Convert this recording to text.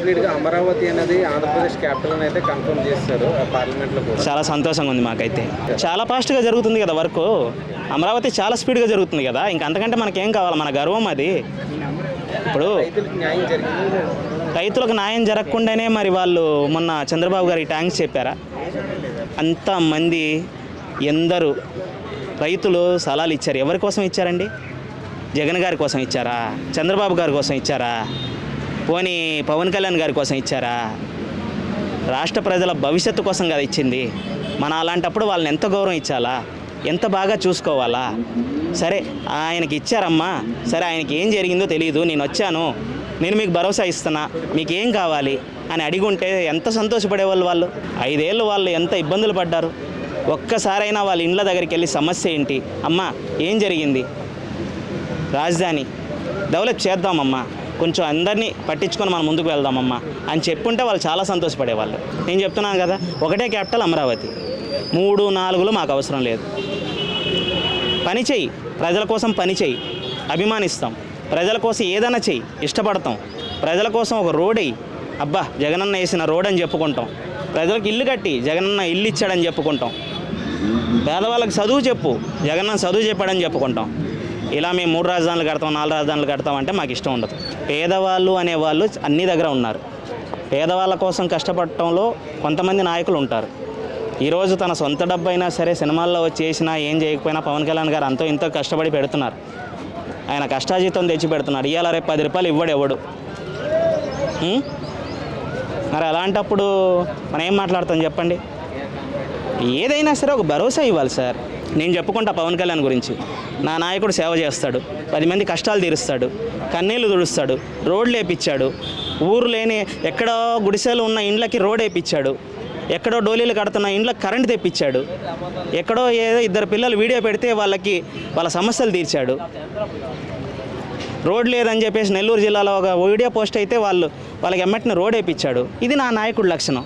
కంప్లీట్గా అమరావతి అనేది ఆంధ్రప్రదేశ్ క్యాపిటల్ అయితే కన్ఫర్మ్ చేస్తారు పార్లమెంట్లో కూడా. చాలా సంతోషంగా ఉంది మాకైతే. చాలా ఫాస్ట్గా జరుగుతుంది కదా వర్క్. అమరావతి చాలా స్పీడ్గా జరుగుతుంది కదా, ఇంకా అంతకంటే మనకేం కావాలి, మన గర్వం అది. ఇప్పుడు రైతులకు న్యాయం జరగకుండానే మరి వాళ్ళు మొన్న చంద్రబాబు గారికి థ్యాంక్స్ చెప్పారా? అంతమంది ఎందరు రైతులు సలాలు ఇచ్చారు. ఎవరి కోసం ఇచ్చారండి? జగన్ గారి కోసం ఇచ్చారా? చంద్రబాబు గారి కోసం ఇచ్చారా? పోనీ పవన్ కళ్యాణ్ గారి కోసం ఇచ్చారా? రాష్ట్ర ప్రజల భవిష్యత్తు కోసం కదా ఇచ్చింది. మన అలాంటప్పుడు వాళ్ళని ఎంత గౌరవం ఇచ్చాలా, ఎంత బాగా చూసుకోవాలా? సరే ఆయనకి ఇచ్చారమ్మా, సరే ఆయనకి ఏం జరిగిందో తెలియదు, నేను వచ్చాను, నేను మీకు భరోసా ఇస్తున్నా, మీకు ఏం కావాలి అని అడిగి ఉంటే ఎంత సంతోషపడేవాళ్ళు. వాళ్ళు 5 ఏళ్ళు వాళ్ళు ఎంత ఇబ్బందులు పడ్డారు. ఒక్కసారైనా వాళ్ళ ఇండ్ల దగ్గరికి వెళ్ళి సమస్య ఏంటి అమ్మా, ఏం జరిగింది, రాజధాని డెవలప్ చేద్దామమ్మా, కొంచెం అందరినీ పట్టించుకొని మనం ముందుకు వెళ్దామమ్మా అని చెప్పుంటే వాళ్ళు చాలా సంతోషపడేవాళ్ళు. నేను చెప్తున్నాను కదా, ఒకటే క్యాపిటల్ అమరావతి, 3, 4లో మాకు అవసరం లేదు. పని చెయ్యి, ప్రజల కోసం పని చెయ్యి, అభిమానిస్తాం. ప్రజల కోసం ఏదైనా చెయ్యి, ఇష్టపడతాం. ప్రజల కోసం ఒక రోడ్ అయ్యి, అబ్బా జగనన్న వేసిన రోడ్ అని చెప్పుకుంటాం. ప్రజలకు ఇల్లు కట్టి జగనన్న ఇల్లు ఇచ్చాడని చెప్పుకుంటాం. పేదవాళ్ళకి చదువు చెప్పు, జగనన్న చదువు చెప్పాడని చెప్పుకుంటాం. ఇలా మేము 3 రాజధానులు కడతాం, 4 రాజధానులు కడతాం అంటే మాకు ఇష్టం ఉండదు. పేదవాళ్ళు అనేవాళ్ళు అన్ని దగ్గర ఉన్నారు. పేదవాళ్ళ కోసం కష్టపడటంలో కొంతమంది నాయకులు ఉంటారు. ఈరోజు తన సొంత డబ్బు అయినా సరే సినిమాల్లో వచ్చి చేసినా ఏం చేయకపోయినా పవన్ కళ్యాణ్ గారు అంతో ఇంతో కష్టపడి పెడుతున్నారు. ఆయన కష్టాజీతం తెచ్చి పెడుతున్నాడు. ఇవాళ రేపు 10 రూపాయలు ఇవ్వడు ఎవడు. మరి అలాంటప్పుడు మనం ఏం మాట్లాడతాం చెప్పండి? ఏదైనా సరే ఒక భరోసా ఇవ్వాలి సార్. నేను చెప్పుకుంటా పవన్ కళ్యాణ్ గురించి, నా నాయకుడు సేవ చేస్తాడు, 10 మంది కష్టాలు తీరుస్తాడు, కన్నీళ్లు తుడుస్తాడు, రోడ్లు వేయించాడు, ఊరు లేని ఎక్కడో గుడిసెలు ఉన్న ఇండ్లకి రోడ్ వేయించాడు, ఎక్కడో డోలీలు కడుతున్న ఇండ్లకు కరెంట్ తెప్పించాడు, ఎక్కడో ఏదో 2 పిల్లలు వీడియో పెడితే వాళ్ళ సమస్యలు తీర్చాడు. రోడ్ లేదని చెప్పేసి నెల్లూరు జిల్లాలో ఒక వీడియో పోస్ట్ అయితే వాళ్ళకి ఎమ్మటిని రోడ్ వేయించాడు. ఇది నా నాయకుడి లక్షణం.